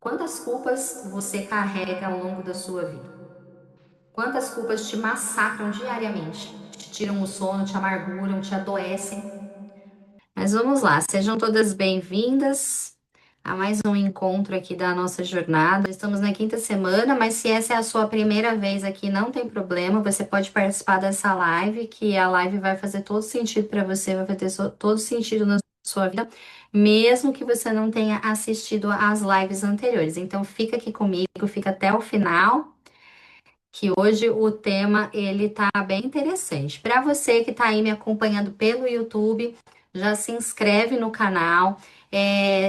Quantas culpas você carrega ao longo da sua vida? Quantas culpas te massacram diariamente? Te tiram o sono, te amarguram, te adoecem? Mas vamos lá, sejam todas bem-vindas a mais um encontro aqui da nossa jornada. Estamos na quinta semana, mas se essa é a sua primeira vez aqui, não tem problema, você pode participar dessa live, que a live vai fazer todo sentido para você, vai ter todo sentido na sua vida, mesmo que você não tenha assistido às lives anteriores. Então fica aqui comigo, fica até o final, que hoje o tema ele tá bem interessante. Para você que está aí me acompanhando pelo YouTube, já se inscreve no canal,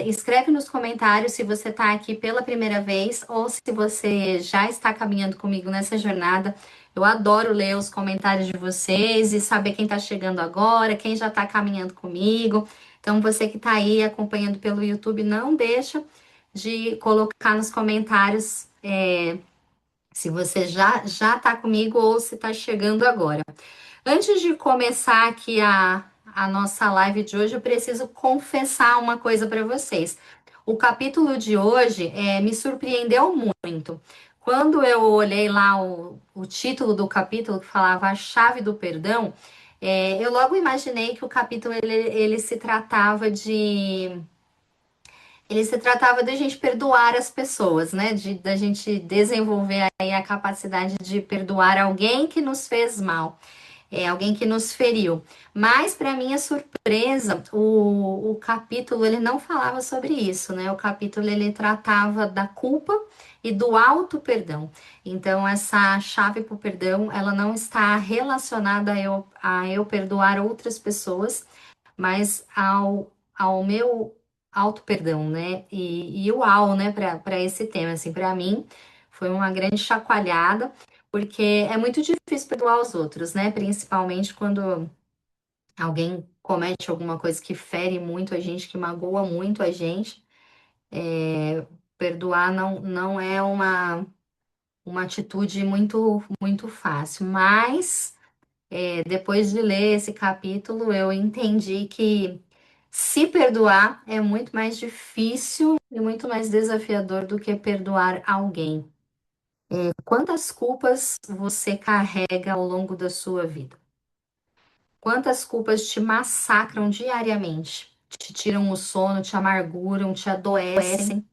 escreve nos comentários se você está aqui pela primeira vez ou se você já está caminhando comigo nessa jornada. Eu adoro ler os comentários de vocês e saber quem está chegando agora, quem já está caminhando comigo. Então, você que está aí acompanhando pelo YouTube, não deixa de colocar nos comentários. Se você já está comigo ou se está chegando agora. Antes de começar aqui a nossa live de hoje, eu preciso confessar uma coisa para vocês. O capítulo de hoje me surpreendeu muito. Quando eu olhei lá o título do capítulo que falava A Chave do Perdão, eu logo imaginei que o capítulo ele se tratava de da gente perdoar as pessoas, né? Da gente desenvolver aí a capacidade de perdoar alguém que nos fez mal, alguém que nos feriu. Mas, para minha surpresa, o capítulo ele não falava sobre isso, né? O capítulo ele tratava da culpa e do auto perdão. Então, essa chave para o perdão, ela não está relacionada a eu perdoar outras pessoas, mas ao meu auto-perdão, né? E uau, né, para esse tema, assim, para mim foi uma grande chacoalhada, porque é muito difícil perdoar os outros, né? Principalmente quando alguém comete alguma coisa que fere muito a gente, que magoa muito a gente. Perdoar não é uma atitude muito fácil, mas. Depois de ler esse capítulo, eu entendi que se perdoar é muito mais difícil e muito mais desafiador do que perdoar alguém. Quantas culpas você carrega ao longo da sua vida? Quantas culpas te massacram diariamente? Te tiram o sono, te amarguram, te adoecem?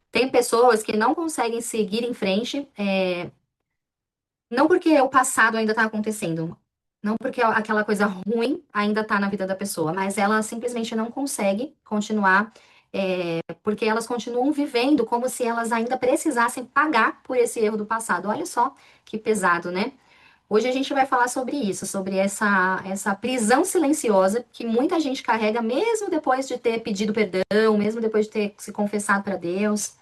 Tem pessoas que não conseguem seguir em frente, não porque o passado ainda está acontecendo, não porque aquela coisa ruim ainda está na vida da pessoa, mas ela simplesmente não consegue continuar, porque elas continuam vivendo como se elas ainda precisassem pagar por esse erro do passado. Olha só que pesado, né? Hoje a gente vai falar sobre isso, sobre essa prisão silenciosa que muita gente carrega, mesmo depois de ter pedido perdão, mesmo depois de ter se confessado para Deus.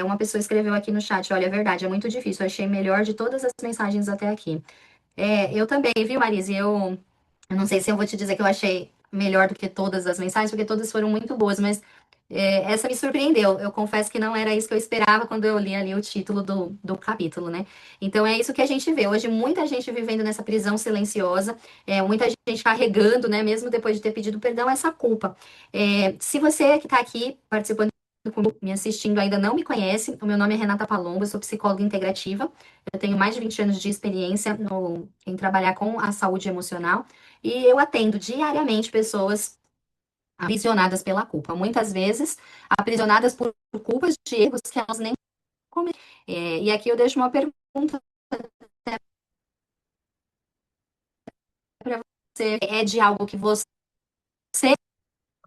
Uma pessoa escreveu aqui no chat, olha, é verdade, é muito difícil, eu achei melhor de todas as mensagens até aqui. Eu também, viu, Marise? Eu não sei se eu vou te dizer que eu achei melhor do que todas as mensagens, porque todas foram muito boas, mas essa me surpreendeu. Eu confesso que não era isso que eu esperava quando eu li ali o título do capítulo, né? Então é isso que a gente vê. Hoje, muita gente vivendo nessa prisão silenciosa, muita gente carregando, né, mesmo depois de ter pedido perdão, essa culpa. Se você que está aqui participando comigo, me assistindo ainda não me conhece, o meu nome é Renata Palombo, eu sou psicóloga integrativa. Eu tenho mais de 20 anos de experiência em trabalhar com a saúde emocional e eu atendo diariamente pessoas aprisionadas pela culpa. Muitas vezes, aprisionadas por culpas de erros que elas nem cometeram. E aqui eu deixo uma pergunta para você: é de algo que você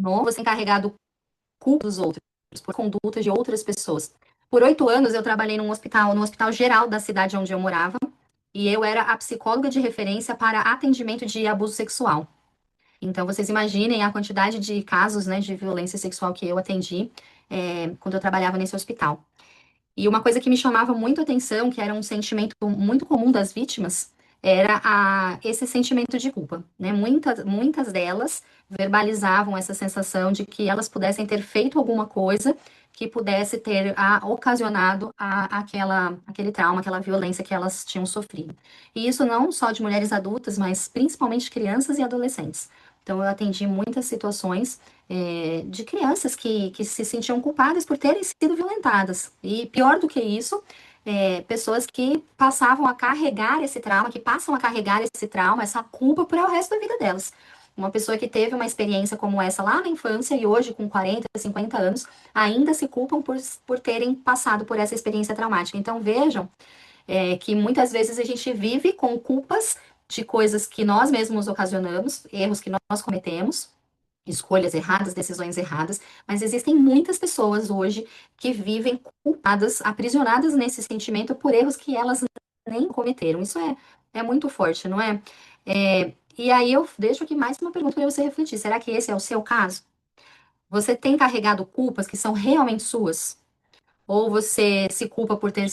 não, você tem carregado culpa dos outros, por condutas de outras pessoas? Por 8 anos eu trabalhei num hospital, no hospital geral da cidade onde eu morava, e eu era a psicóloga de referência para atendimento de abuso sexual. Então, vocês imaginem a quantidade de casos, né, de violência sexual que eu atendi, quando eu trabalhava nesse hospital. E uma coisa que me chamava muito a atenção, que era um sentimento muito comum das vítimas, era esse sentimento de culpa, né? Muitas delas verbalizavam essa sensação de que elas pudessem ter feito alguma coisa que pudesse ter ocasionado aquele trauma, aquela violência que elas tinham sofrido. E isso não só de mulheres adultas, mas principalmente crianças e adolescentes. Então, eu atendi muitas situações de crianças que se sentiam culpadas por terem sido violentadas. E pior do que isso, pessoas que passavam a carregar esse trauma, que passam a carregar esse trauma, essa culpa para o resto da vida delas. Uma pessoa que teve uma experiência como essa lá na infância e hoje, com 40, 50 anos, ainda se culpam por terem passado por essa experiência traumática. Então, vejam que muitas vezes a gente vive com culpas de coisas que nós mesmos ocasionamos, erros que nós cometemos, escolhas erradas, decisões erradas, mas existem muitas pessoas hoje que vivem culpadas, aprisionadas nesse sentimento por erros que elas nem cometeram. Isso é muito forte, não é? E aí eu deixo aqui mais uma pergunta para você refletir. Será que esse é o seu caso? Você tem carregado culpas que são realmente suas? Ou você se culpa por ter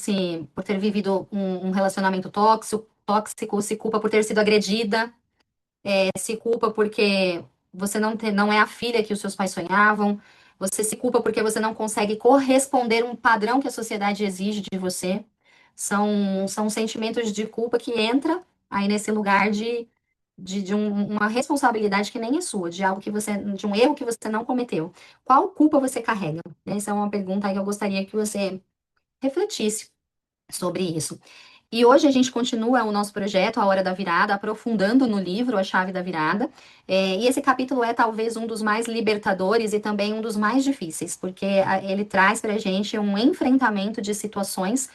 vivido um relacionamento tóxico, se culpa por ter sido agredida, se culpa porque você não é a filha que os seus pais sonhavam, você se culpa porque você não consegue corresponder um padrão que a sociedade exige de você. São sentimentos de culpa que entra aí nesse lugar de uma responsabilidade que nem é sua, de algo que você, de um erro que você não cometeu. Qual culpa você carrega? Essa é uma pergunta aí que eu gostaria que você refletisse sobre isso. E hoje a gente continua o nosso projeto, A Hora da Virada, aprofundando no livro A Chave da Virada. E esse capítulo é talvez um dos mais libertadores e também um dos mais difíceis, porque ele traz para a gente um enfrentamento de situações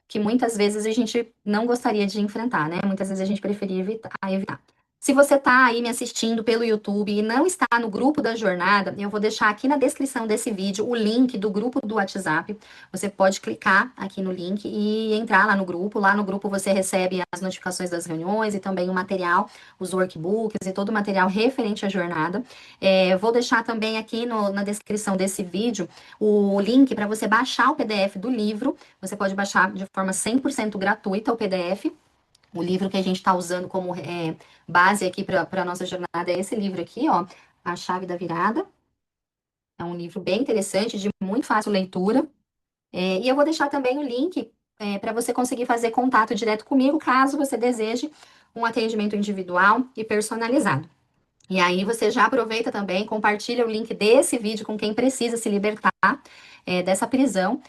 que muitas vezes a gente não gostaria de enfrentar, né? Muitas vezes a gente preferia evitar. Se você está aí me assistindo pelo YouTube e não está no grupo da jornada, eu vou deixar aqui na descrição desse vídeo o link do grupo do WhatsApp. Você pode clicar aqui no link e entrar lá no grupo. Lá no grupo você recebe as notificações das reuniões e também o material, os workbooks e todo o material referente à jornada. Vou deixar também aqui na descrição desse vídeo o link para você baixar o PDF do livro. Você pode baixar de forma 100% gratuita o PDF. O livro que a gente está usando como base aqui para a nossa jornada é esse livro aqui, ó, A Chave da Virada. É um livro bem interessante, de muito fácil leitura. E eu vou deixar também o link para você conseguir fazer contato direto comigo, caso você deseje um atendimento individual e personalizado. E aí você já aproveita também, compartilha o link desse vídeo com quem precisa se libertar dessa prisão.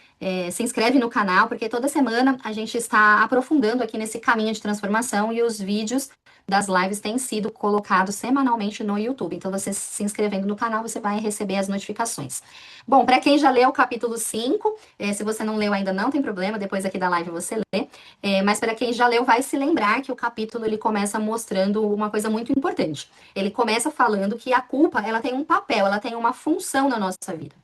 Se inscreve no canal, porque toda semana a gente está aprofundando aqui nesse caminho de transformação e os vídeos das lives têm sido colocados semanalmente no YouTube. Então, você se inscrevendo no canal, você vai receber as notificações. Bom, para quem já leu o capítulo 5, se você não leu ainda, não tem problema, depois aqui da live você lê. Mas para quem já leu, vai se lembrar que o capítulo ele começa mostrando uma coisa muito importante. Ele começa falando que a culpa, ela tem um papel, ela tem uma função na nossa vida.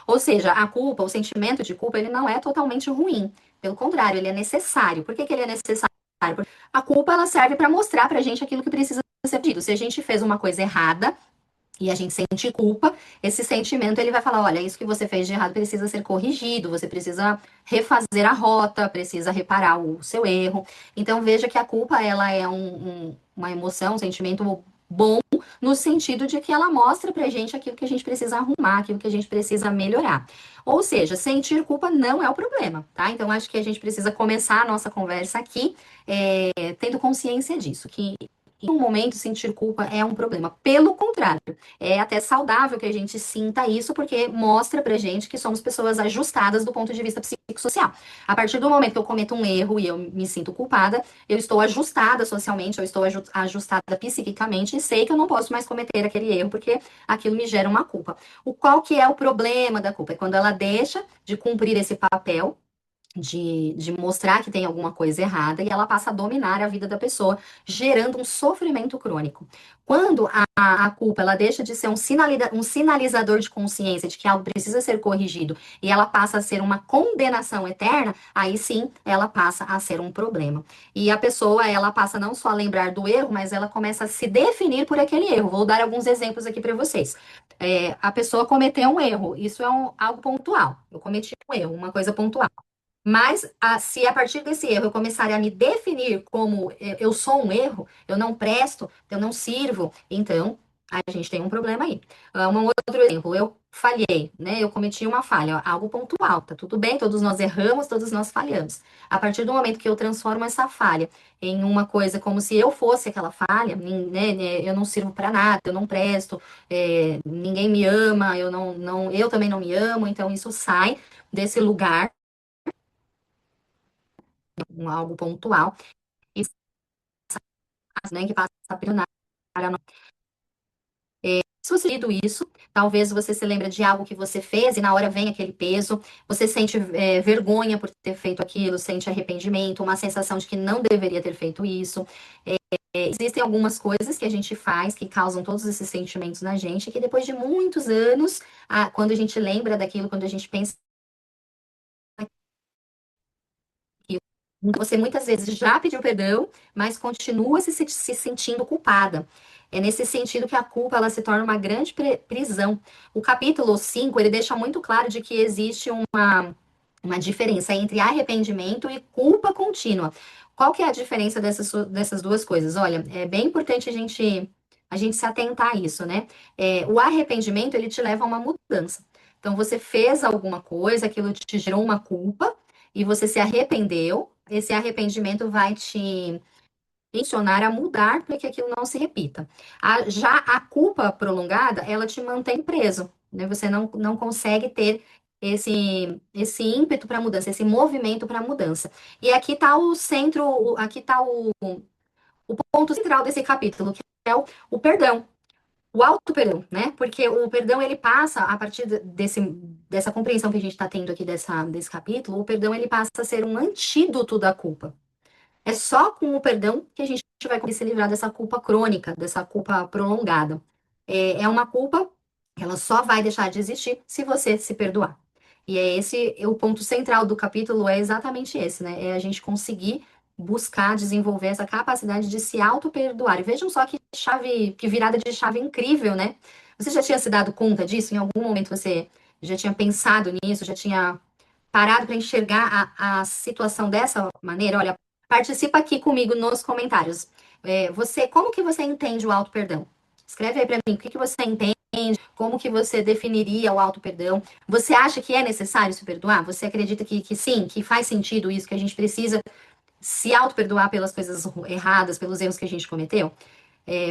Ou seja, a culpa, o sentimento de culpa, ele não é totalmente ruim. Pelo contrário, ele é necessário. Por que que ele é necessário? Porque a culpa, ela serve para mostrar pra gente aquilo que precisa ser dito. Se a gente fez uma coisa errada, e a gente sente culpa, esse sentimento ele vai falar, olha, isso que você fez de errado precisa ser corrigido, você precisa refazer a rota, precisa reparar o seu erro. Então veja que a culpa ela é uma emoção, um sentimento bom no sentido de que ela mostra pra gente aquilo que a gente precisa arrumar, aquilo que a gente precisa melhorar. Ou seja, sentir culpa não é o problema, tá? Então acho que a gente precisa começar a nossa conversa aqui tendo consciência disso, que em um momento sentir culpa é um problema. Pelo contrário, é até saudável que a gente sinta isso, porque mostra pra gente que somos pessoas ajustadas do ponto de vista psicossocial. A partir do momento que eu cometo um erro e eu me sinto culpada, eu estou ajustada socialmente, eu estou ajustada psiquicamente e sei que eu não posso mais cometer aquele erro, porque aquilo me gera uma culpa. Qual que é o problema da culpa? É quando ela deixa de cumprir esse papel de mostrar que tem alguma coisa errada e ela passa a dominar a vida da pessoa, gerando um sofrimento crônico. Quando a culpa ela deixa de ser um sinalizador de consciência de que algo precisa ser corrigido e ela passa a ser uma condenação eterna, aí sim ela passa a ser um problema. E a pessoa ela passa não só a lembrar do erro, mas ela começa a se definir por aquele erro. Vou dar alguns exemplos aqui para vocês. A pessoa cometeu um erro, isso é algo pontual. Eu cometi um erro, uma coisa pontual. Mas se a partir desse erro eu começar a me definir como eu sou um erro, eu não presto, eu não sirvo, então a gente tem um problema aí. Um outro exemplo, eu falhei, né? Eu cometi uma falha, algo pontual, tá tudo bem, todos nós erramos, todos nós falhamos. A partir do momento que eu transformo essa falha em uma coisa como se eu fosse aquela falha, né, eu não sirvo para nada, eu não presto, ninguém me ama, eu também não me amo, então isso sai desse lugar, algo pontual, e né, que passa a priori. Se você lido isso, talvez você se lembre de algo que você fez e na hora vem aquele peso, você sente vergonha por ter feito aquilo, sente arrependimento, uma sensação de que não deveria ter feito isso. Existem algumas coisas que a gente faz que causam todos esses sentimentos na gente, que depois de muitos anos, quando a gente lembra daquilo, quando a gente pensa naquilo, você muitas vezes já pediu perdão, mas continua se sentindo culpada. É nesse sentido que a culpa ela se torna uma grande prisão. O capítulo 5 ele deixa muito claro de que existe uma diferença entre arrependimento e culpa contínua. Qual que é a diferença dessas duas coisas? Olha, é bem importante a gente se atentar a isso, né? O arrependimento, ele te leva a uma mudança. Então, você fez alguma coisa, aquilo te gerou uma culpa, e você se arrependeu, esse arrependimento vai te tensionar a mudar para que aquilo não se repita. Já a culpa prolongada, ela te mantém preso, né? Você não consegue ter esse ímpeto para mudança, esse movimento para mudança. E aqui está o centro, aqui está o ponto central desse capítulo, que é o perdão. O auto-perdão, né? Porque o perdão, ele passa, a partir dessa compreensão que a gente está tendo aqui desse capítulo, o perdão, ele passa a ser um antídoto da culpa. É só com o perdão que a gente vai conseguir se livrar dessa culpa crônica, dessa culpa prolongada. É uma culpa que ela só vai deixar de existir se você se perdoar. E é esse o ponto central do capítulo, é exatamente esse, né? É a gente conseguir buscar desenvolver essa capacidade de se auto-perdoar. E vejam só que chave, que virada de chave incrível, né? Você já tinha se dado conta disso? Em algum momento você já tinha pensado nisso, já tinha parado para enxergar a situação dessa maneira? Olha, participa aqui comigo nos comentários. Como que você entende o auto-perdão? Escreve aí para mim, o que que você entende? Como que você definiria o auto-perdão? Você acha que é necessário se perdoar? Você acredita que sim, que faz sentido isso, que a gente precisa se auto-perdoar pelas coisas erradas, pelos erros que a gente cometeu?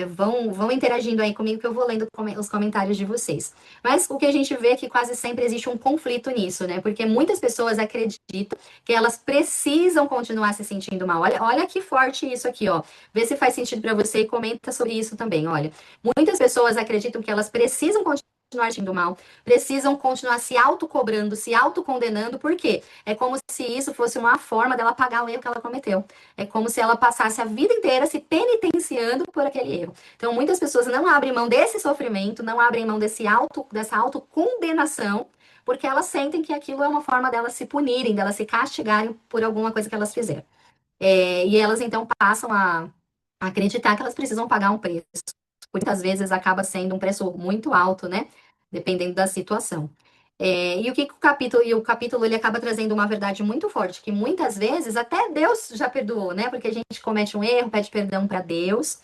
Vão interagindo aí comigo que eu vou lendo os comentários de vocês. Mas o que a gente vê é que quase sempre existe um conflito nisso, né? Porque muitas pessoas acreditam que elas precisam continuar se sentindo mal. Olha que forte isso aqui, ó. Vê se faz sentido para você e comenta sobre isso também. Olha, muitas pessoas acreditam que elas precisam continuar sentindo mal, precisam continuar se autocobrando, se autocondenando, por quê? É como se isso fosse uma forma dela pagar o erro que ela cometeu. É como se ela passasse a vida inteira se penitenciando por aquele erro. Então, muitas pessoas não abrem mão desse sofrimento, não abrem mão dessa autocondenação, porque elas sentem que aquilo é uma forma delas se punirem, delas se castigarem por alguma coisa que elas fizeram. E elas então passam a acreditar que elas precisam pagar um preço. Muitas vezes acaba sendo um preço muito alto, né? Dependendo da situação. E o capítulo ele acaba trazendo uma verdade muito forte, que muitas vezes até Deus já perdoou, né? Porque a gente comete um erro, pede perdão para Deus,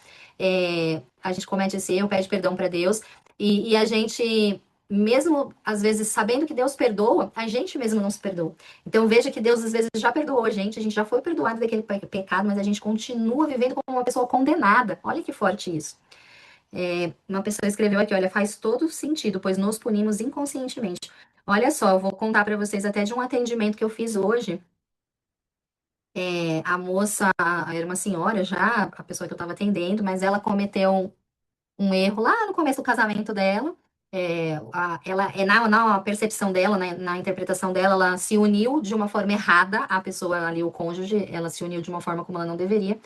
a gente comete esse erro, pede perdão para Deus, e a gente, mesmo às vezes sabendo que Deus perdoa, a gente mesmo não se perdoa. Então veja que Deus às vezes já perdoou a gente já foi perdoado daquele pecado, mas a gente continua vivendo como uma pessoa condenada. Olha que forte isso. Uma pessoa escreveu aqui, olha, faz todo sentido, pois nos punimos inconscientemente. Olha só, eu vou contar para vocês até de um atendimento que eu fiz hoje. A moça era uma senhora já, a pessoa que eu estava atendendo, mas ela cometeu um erro lá no começo do casamento dela. Na percepção dela, né, na interpretação dela, ela se uniu de uma forma errada, a pessoa ali, o cônjuge, ela se uniu de uma forma como ela não deveria.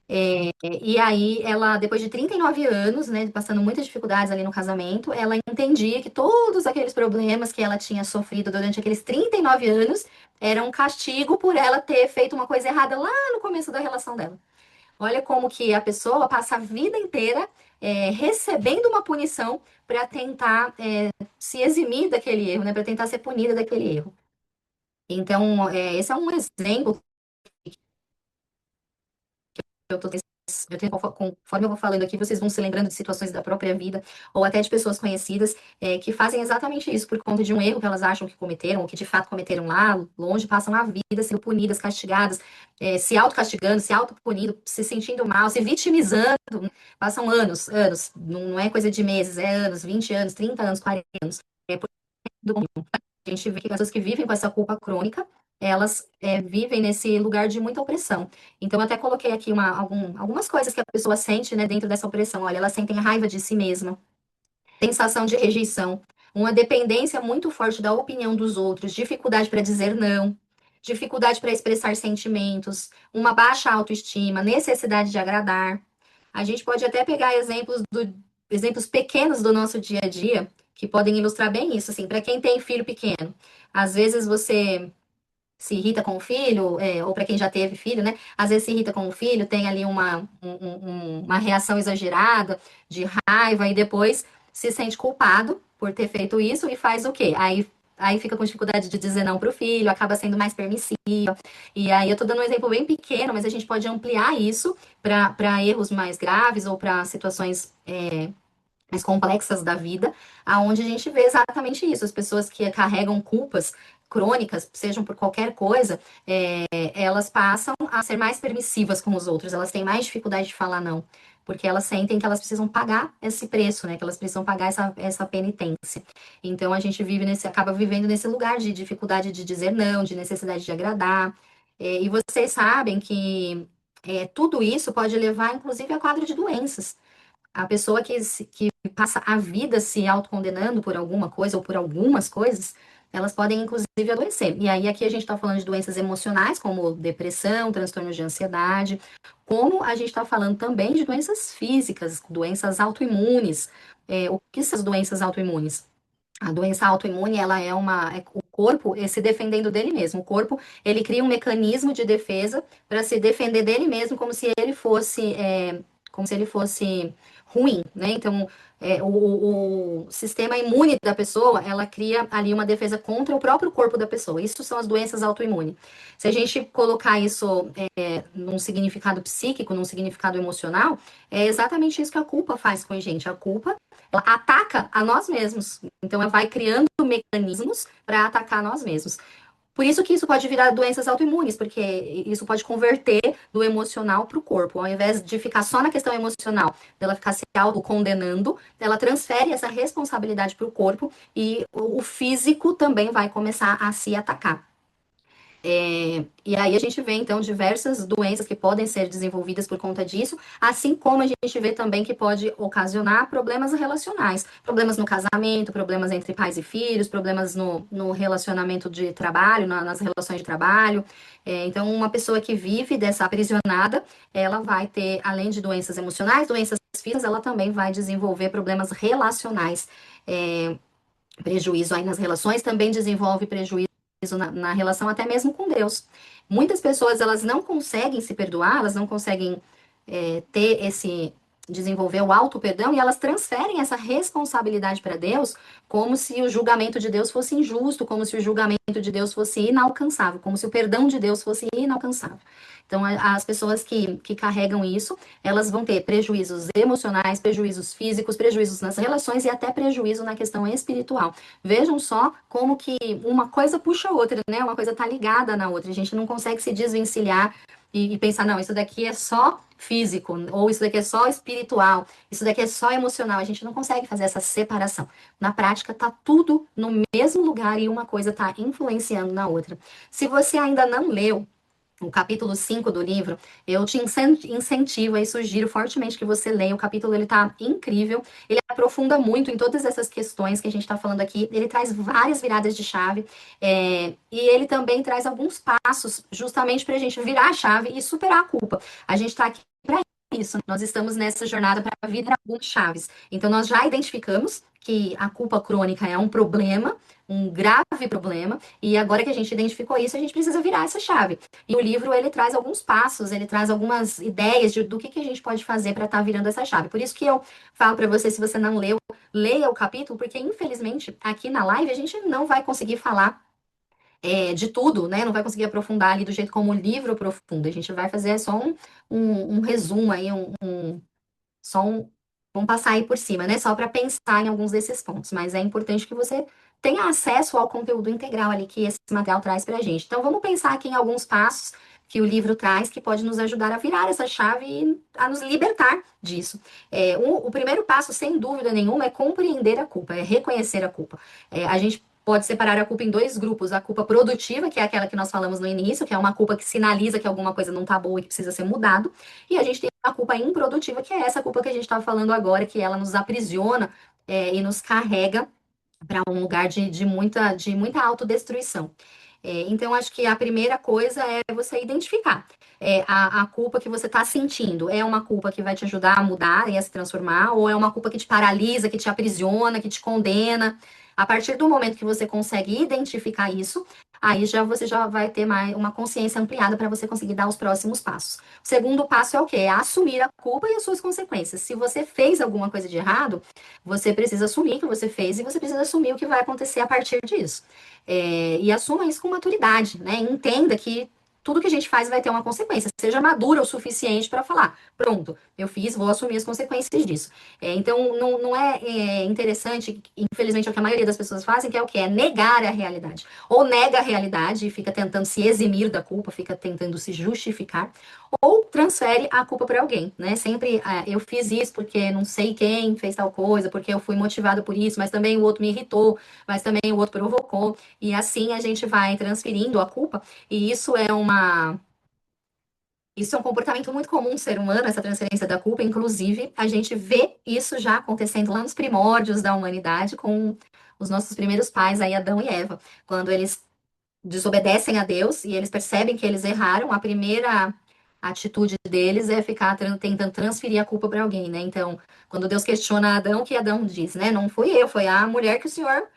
E aí, ela, depois de 39 anos, né, passando muitas dificuldades ali no casamento, ela entendia que todos aqueles problemas que ela tinha sofrido durante aqueles 39 anos eram um castigo por ela ter feito uma coisa errada lá no começo da relação dela. Olha como que a pessoa passa a vida inteira recebendo uma punição para tentar se eximir daquele erro, né, para tentar ser punida daquele erro. Então, esse é um exemplo que eu estou conforme eu vou falando aqui, vocês vão se lembrando de situações da própria vida, ou até de pessoas conhecidas, que fazem exatamente isso por conta de um erro que elas acham que cometeram, ou que de fato cometeram lá longe, passam a vida sendo punidas, castigadas, se autocastigando, se autopunindo, se sentindo mal, se vitimizando. Passam anos, anos, não é coisa de meses, é anos, 20 anos, 30 anos, 40 anos. É por a gente vê que as pessoas que vivem com essa culpa crônica, elas vivem nesse lugar de muita opressão. Então, eu até coloquei aqui algumas coisas que a pessoa sente, né, dentro dessa opressão. Olha, elas sentem raiva de si mesma, sensação de rejeição, uma dependência muito forte da opinião dos outros, dificuldade para dizer não, dificuldade para expressar sentimentos, uma baixa autoestima, necessidade de agradar. A gente pode até pegar exemplos pequenos do nosso dia a dia que podem ilustrar bem isso, assim, para quem tem filho pequeno. Às vezes você se irrita com o filho, ou para quem já teve filho, né? Às vezes se irrita com o filho, tem ali uma reação exagerada de raiva e depois se sente culpado por ter feito isso e faz o quê? Aí fica com dificuldade de dizer não para o filho, acaba sendo mais permissiva. E aí eu tô dando um exemplo bem pequeno, mas a gente pode ampliar isso para erros mais graves ou para situações mais complexas da vida, aonde a gente vê exatamente isso. As pessoas que carregam culpas crônicas, sejam por qualquer coisa, elas passam a ser mais permissivas com os outros, elas têm mais dificuldade de falar não, porque elas sentem que elas precisam pagar esse preço, né? Que elas precisam pagar essa penitência. Então a gente acaba vivendo nesse lugar de dificuldade de dizer não, de necessidade de agradar. E vocês sabem que tudo isso pode levar, inclusive, a quadro de doenças. A pessoa que passa a vida se autocondenando por alguma coisa ou por algumas coisas, elas podem inclusive adoecer. E aí aqui a gente está falando de doenças emocionais, como depressão, transtornos de ansiedade, como a gente está falando também de doenças físicas, doenças autoimunes. O que são as doenças autoimunes? A doença autoimune, ela é o corpo se defendendo dele mesmo. O corpo, ele cria um mecanismo de defesa para se defender dele mesmo, como se ele fosse ruim, né? Então, o sistema imune da pessoa, ela cria ali uma defesa contra o próprio corpo da pessoa. Isso são as doenças autoimunes. Se a gente colocar isso num significado psíquico, num significado emocional, é exatamente isso que a culpa faz com a gente. A culpa ela ataca a nós mesmos. Então, ela vai criando mecanismos para atacar nós mesmos. Por isso que isso pode virar doenças autoimunes, porque isso pode converter do emocional para o corpo. Ao invés de ficar só na questão emocional, dela ficar se autocondenando, ela transfere essa responsabilidade para o corpo e o físico também vai começar a se atacar. E aí a gente vê, então, diversas doenças que podem ser desenvolvidas por conta disso, assim como a gente vê também que pode ocasionar problemas relacionais, problemas no casamento, problemas entre pais e filhos, problemas no relacionamento de trabalho, nas relações de trabalho. Então, uma pessoa que vive dessa aprisionada, ela vai ter, além de doenças emocionais, doenças físicas, ela também vai desenvolver problemas relacionais. Prejuízo aí nas relações, também desenvolve prejuízo na relação até mesmo com Deus. Muitas pessoas elas não conseguem se perdoar, elas não conseguem ter esse desenvolver o auto perdão e elas transferem essa responsabilidade para Deus como se o julgamento de Deus fosse injusto, como se o julgamento de Deus fosse inalcançável, como se o perdão de Deus fosse inalcançável. Então, as pessoas que carregam isso, elas vão ter prejuízos emocionais, prejuízos físicos, prejuízos nas relações e até prejuízo na questão espiritual. Vejam só como que uma coisa puxa a outra, né? Uma coisa está ligada na outra. A gente não consegue se desvencilhar e pensar, não, isso daqui é só físico, ou isso daqui é só espiritual, isso daqui é só emocional. A gente não consegue fazer essa separação. Na prática, tá tudo no mesmo lugar e uma coisa está influenciando na outra. Se você ainda não leu o capítulo 5 do livro, eu te incentivo e sugiro fortemente que você leia. O capítulo ele tá incrível, ele aprofunda muito em todas essas questões que a gente está falando aqui, ele traz várias viradas de chave, e ele também traz alguns passos justamente para a gente virar a chave e superar a culpa. A gente está aqui para isso, nós estamos nessa jornada para virar algumas chaves. Então, nós já identificamos que a culpa crônica é um problema, um grave problema, e agora que a gente identificou isso, a gente precisa virar essa chave. E o livro, ele traz alguns passos, ele traz algumas ideias do que a gente pode fazer para estar virando essa chave. Por isso que eu falo para você, se você não leu, leia o capítulo, porque infelizmente aqui na live a gente não vai conseguir falar de tudo, né? Não vai conseguir aprofundar ali do jeito como o livro aprofunda. A gente vai fazer só um resumo aí, só um. Vamos passar aí por cima, né? Só para pensar em alguns desses pontos. Mas é importante que você tenha acesso ao conteúdo integral ali que esse material traz para a gente. Então, vamos pensar aqui em alguns passos que o livro traz que pode nos ajudar a virar essa chave e a nos libertar disso. O primeiro passo, sem dúvida nenhuma, é compreender a culpa, é reconhecer a culpa. A gente pode separar a culpa em dois grupos: a culpa produtiva, que é aquela que nós falamos no início, que é uma culpa que sinaliza que alguma coisa não está boa e que precisa ser mudado, e a gente tem a culpa improdutiva, que é essa culpa que a gente estava falando agora, que ela nos aprisiona, e nos carrega para um lugar de muita autodestruição. Então, acho que a primeira coisa é você identificar a culpa que você está sentindo. É uma culpa que vai te ajudar a mudar e a se transformar, ou é uma culpa que te paralisa, que te aprisiona, que te condena? A partir do momento que você consegue identificar isso, aí você já vai ter mais uma consciência ampliada para você conseguir dar os próximos passos. O segundo passo é o quê? É assumir a culpa e as suas consequências. Se você fez alguma coisa de errado, você precisa assumir que você fez e você precisa assumir o que vai acontecer a partir disso. E assuma isso com maturidade, né? Entenda que tudo que a gente faz vai ter uma consequência. Seja madura o suficiente para falar: pronto, eu fiz, vou assumir as consequências disso. Então, não é interessante, infelizmente, é o que a maioria das pessoas fazem, que é o quê? É negar a realidade. Ou nega a realidade e fica tentando se eximir da culpa, fica tentando se justificar, ou transfere a culpa para alguém, né? Sempre, eu fiz isso porque não sei quem fez tal coisa, porque eu fui motivado por isso, mas também o outro me irritou, mas também o outro provocou, e assim a gente vai transferindo a culpa, e isso é um comportamento muito comum do ser humano, essa transferência da culpa. Inclusive, a gente vê isso já acontecendo lá nos primórdios da humanidade com os nossos primeiros pais, aí Adão e Eva, quando eles desobedecem a Deus e eles percebem que eles erraram. A primeira atitude deles é ficar tentando transferir a culpa para alguém, né? Então, quando Deus questiona Adão, o que Adão diz, né? Não fui eu, foi a mulher que o Senhor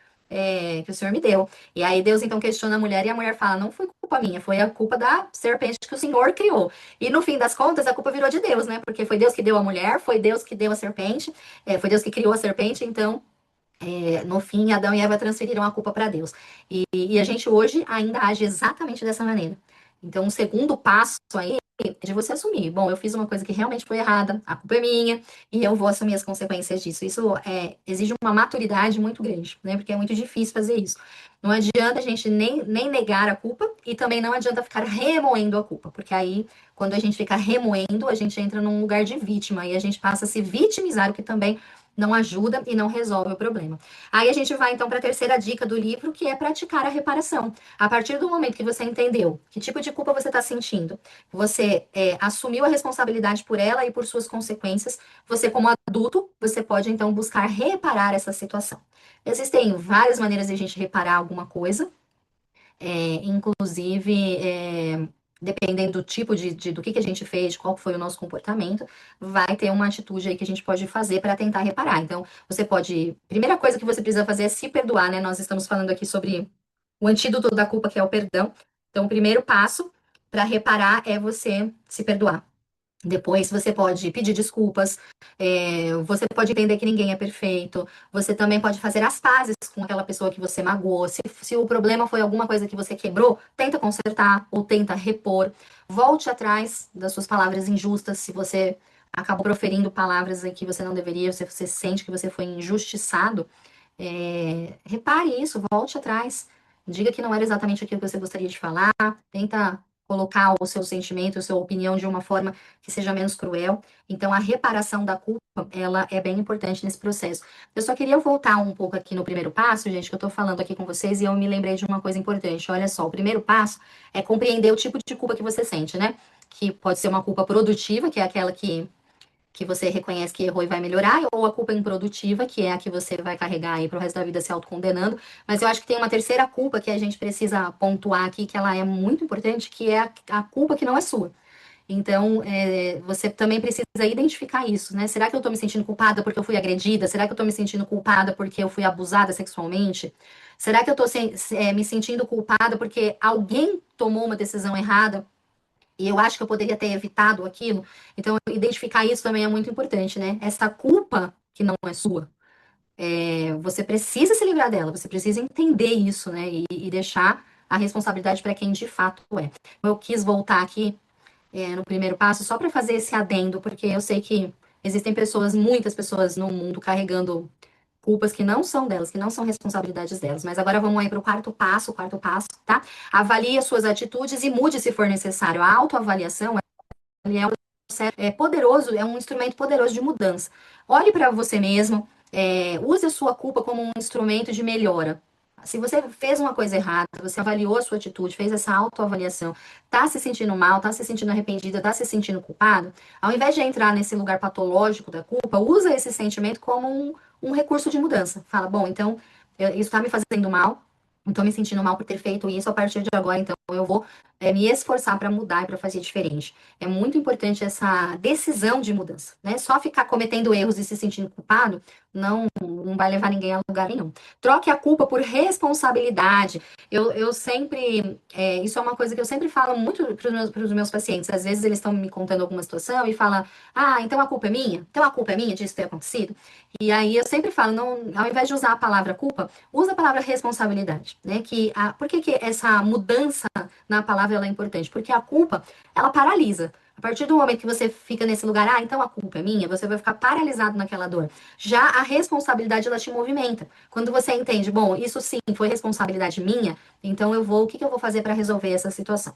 me deu. E aí Deus então questiona a mulher e a mulher fala: não foi culpa minha, foi a culpa da serpente que o Senhor criou. E no fim das contas, a culpa virou de Deus, né? Porque foi Deus que deu a mulher, foi Deus que deu a serpente, foi Deus que criou a serpente, então no fim, Adão e Eva transferiram a culpa para Deus. E a gente hoje ainda age exatamente dessa maneira. Então, o segundo passo aí é de você assumir: bom, eu fiz uma coisa que realmente foi errada, a culpa é minha, e eu vou assumir as consequências disso. Isso exige uma maturidade muito grande, né? Porque é muito difícil fazer isso. Não adianta a gente nem negar a culpa e também não adianta ficar remoendo a culpa, porque aí, quando a gente fica remoendo, a gente entra num lugar de vítima e a gente passa a se vitimizar, o que também não ajuda e não resolve o problema. Aí a gente vai então para a terceira dica do livro, que é praticar a reparação. A partir do momento que você entendeu que tipo de culpa você está sentindo, você assumiu a responsabilidade por ela e por suas consequências, você, como adulto, você pode então buscar reparar essa situação. Existem várias maneiras de a gente reparar alguma coisa, inclusive, dependendo do tipo do que a gente fez, de qual foi o nosso comportamento, vai ter uma atitude aí que a gente pode fazer para tentar reparar. Então, você pode. Primeira coisa que você precisa fazer é se perdoar, né? Nós estamos falando aqui sobre o antídoto da culpa, que é o perdão. Então, o primeiro passo para reparar é você se perdoar. Depois você pode pedir desculpas, você pode entender que ninguém é perfeito, você também pode fazer as pazes com aquela pessoa que você magoou. Se o problema foi alguma coisa que você quebrou, tenta consertar ou tenta repor. Volte atrás das suas palavras injustas. Se você acabou proferindo palavras que você não deveria, se você sente que você foi injustiçado, repare isso, volte atrás. Diga que não era exatamente aquilo que você gostaria de falar. Tenta colocar o seu sentimento, a sua opinião de uma forma que seja menos cruel. Então, a reparação da culpa, ela é bem importante nesse processo. Eu só queria voltar um pouco aqui no primeiro passo, gente, que eu tô falando aqui com vocês, e eu me lembrei de uma coisa importante. Olha só, o primeiro passo é compreender o tipo de culpa que você sente, né? Que pode ser uma culpa produtiva, que é aquela que você reconhece que errou e vai melhorar, ou a culpa improdutiva, que é a que você vai carregar aí pro resto da vida se autocondenando. Mas eu acho que tem uma terceira culpa que a gente precisa pontuar aqui, que ela é muito importante, que é a culpa que não é sua. Então, você também precisa identificar isso, né? Será que eu tô me sentindo culpada porque eu fui agredida? Será que eu tô me sentindo culpada porque eu fui abusada sexualmente? Será que eu tô me sentindo culpada porque alguém tomou uma decisão errada e eu acho que eu poderia ter evitado aquilo? Então, identificar isso também é muito importante, né? Essa culpa que não é sua. Você precisa se livrar dela, você precisa entender isso, né? E deixar. a responsabilidade para quem de fato é. Eu quis voltar aqui no primeiro passo só para fazer esse adendo, porque eu sei que existem pessoas, muitas pessoas no mundo carregando culpas que não são delas, que não são responsabilidades delas. Mas agora vamos aí para o quarto passo, tá? Avalie as suas atitudes e mude se for necessário. A autoavaliação é poderoso, é um instrumento poderoso de mudança. Olhe para você mesmo, use a sua culpa como um instrumento de melhora. Se você fez uma coisa errada, você avaliou a sua atitude, fez essa autoavaliação, tá se sentindo mal, tá se sentindo arrependida, tá se sentindo culpado, ao invés de entrar nesse lugar patológico da culpa, usa esse sentimento como um recurso de mudança. Fala, bom, então, isso tá me fazendo mal, não tô me sentindo mal por ter feito isso, a partir de agora, então, eu vou me esforçar para mudar e para fazer diferente. É muito importante essa decisão de mudança, né? Só ficar cometendo erros e se sentindo culpado não vai levar ninguém a lugar nenhum. Troque a culpa por responsabilidade. Eu sempre, isso é uma coisa que eu sempre falo muito para os meus pacientes. Às vezes eles estão me contando alguma situação e falam, ah, então a culpa é minha? Então a culpa é minha disso ter acontecido? E aí eu sempre falo, não, ao invés de usar a palavra culpa, usa a palavra responsabilidade, né? Por que que essa mudança na palavra ela é importante? Porque a culpa, ela paralisa. A partir do momento que você fica nesse lugar, ah, então a culpa é minha, você vai ficar paralisado naquela dor. Já a responsabilidade, ela te movimenta. Quando você entende, bom, isso sim foi responsabilidade minha, então o que que eu vou fazer para resolver essa situação?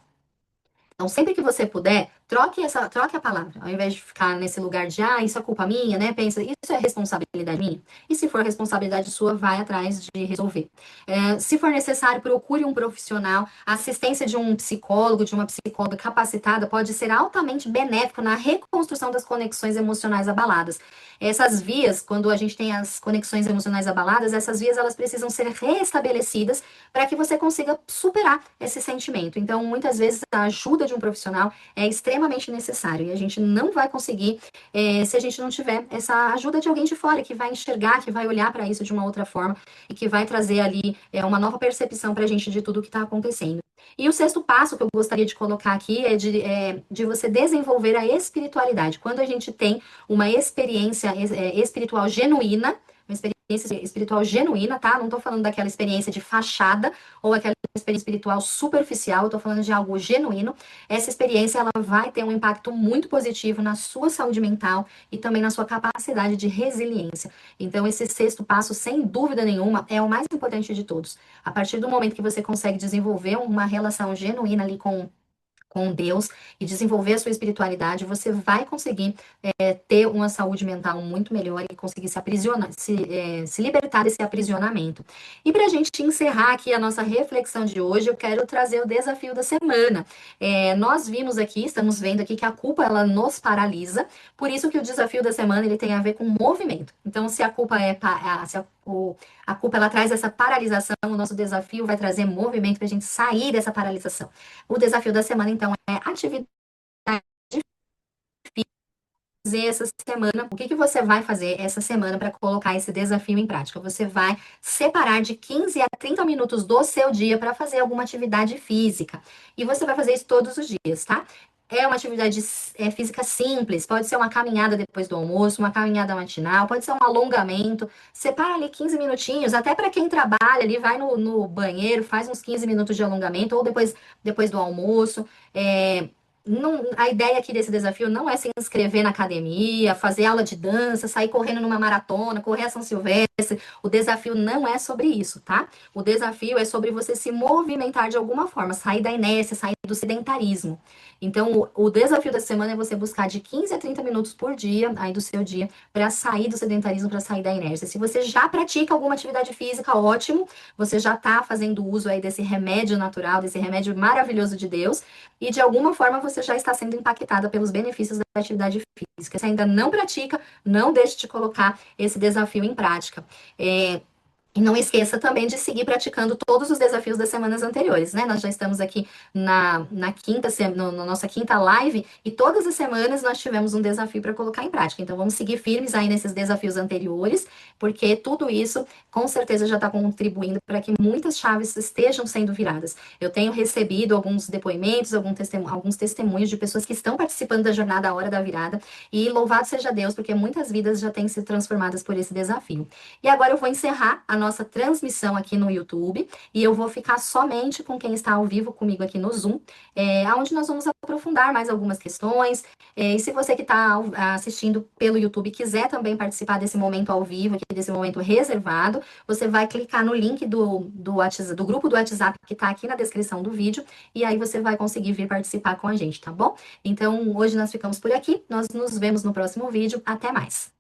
Então, sempre que você puder, troque a palavra. Ao invés de ficar nesse lugar de, ah, isso é culpa minha, né? Pensa, isso é responsabilidade minha? E se for responsabilidade sua, vai atrás de resolver. Se for necessário, procure um profissional. A assistência de um psicólogo, de uma psicóloga capacitada, pode ser altamente benéfico na reconstrução das conexões emocionais abaladas. Essas vias, quando a gente tem as conexões emocionais abaladas, essas vias elas precisam ser restabelecidas para que você consiga superar esse sentimento. Então, muitas vezes, a ajuda de um profissional é extremamente necessário e a gente não vai conseguir se a gente não tiver essa ajuda de alguém de fora que vai enxergar, que vai olhar para isso de uma outra forma e que vai trazer ali uma nova percepção para a gente de tudo o que está acontecendo. E o sexto passo que eu gostaria de colocar aqui é de você desenvolver a espiritualidade. Quando a gente tem uma experiência espiritual genuína, uma experiência espiritual genuína, tá? Não tô falando daquela experiência de fachada ou aquela experiência espiritual superficial, eu tô falando de algo genuíno. Essa experiência ela vai ter um impacto muito positivo na sua saúde mental e também na sua capacidade de resiliência. Então, esse sexto passo, sem dúvida nenhuma, é o mais importante de todos. A partir do momento que você consegue desenvolver uma relação genuína ali com Deus e desenvolver a sua espiritualidade, você vai conseguir ter uma saúde mental muito melhor e conseguir se aprisionar, se libertar desse aprisionamento. E para a gente encerrar aqui a nossa reflexão de hoje, eu quero trazer o desafio da semana. Nós vimos aqui, estamos vendo aqui que a culpa ela nos paralisa, por isso que o desafio da semana ele tem a ver com movimento. Então, se a culpa a culpa ela traz essa paralisação, o nosso desafio vai trazer movimento para a gente sair dessa paralisação. O desafio da semana, então, é atividade fazer essa semana. O que que você vai fazer essa semana para colocar esse desafio em prática? Você vai separar de 15 a 30 minutos do seu dia para fazer alguma atividade física. E você vai fazer isso todos os dias, tá? É uma atividade física simples, pode ser uma caminhada depois do almoço, uma caminhada matinal, pode ser um alongamento. Separa ali 15 minutinhos, até para quem trabalha ali, vai no banheiro, faz uns 15 minutos de alongamento, ou depois do almoço. A ideia aqui desse desafio não é se inscrever na academia, fazer aula de dança, sair correndo numa maratona, correr a São Silvestre. O desafio não é sobre isso, tá? O desafio é sobre você se movimentar de alguma forma, sair da inércia, sair do sedentarismo. Então, o desafio da semana é você buscar de 15 a 30 minutos por dia, aí do seu dia, para sair do sedentarismo, para sair da inércia. Se você já pratica alguma atividade física, ótimo, você já está fazendo uso aí desse remédio natural, desse remédio maravilhoso de Deus, e de alguma forma você já está sendo impactada pelos benefícios da atividade física. Se ainda não pratica, não deixe de colocar esse desafio em prática. E não esqueça também de seguir praticando todos os desafios das semanas anteriores, né? Nós já estamos aqui na nossa quinta live e todas as semanas nós tivemos um desafio para colocar em prática. Então vamos seguir firmes aí nesses desafios anteriores, porque tudo isso com certeza já está contribuindo para que muitas chaves estejam sendo viradas. Eu tenho recebido alguns depoimentos, alguns testemunhos de pessoas que estão participando da jornada A Hora da Virada e louvado seja Deus, porque muitas vidas já têm sido transformadas por esse desafio. E agora eu vou encerrar a nossa transmissão aqui no YouTube e eu vou ficar somente com quem está ao vivo comigo aqui no Zoom, onde nós vamos aprofundar mais algumas questões. E se você que está assistindo pelo YouTube quiser também participar desse momento ao vivo, aqui, desse momento reservado, você vai clicar no link do WhatsApp, do grupo do WhatsApp que está aqui na descrição do vídeo, e aí você vai conseguir vir participar com a gente, tá bom? Então, hoje nós ficamos por aqui, nós nos vemos no próximo vídeo. Até mais!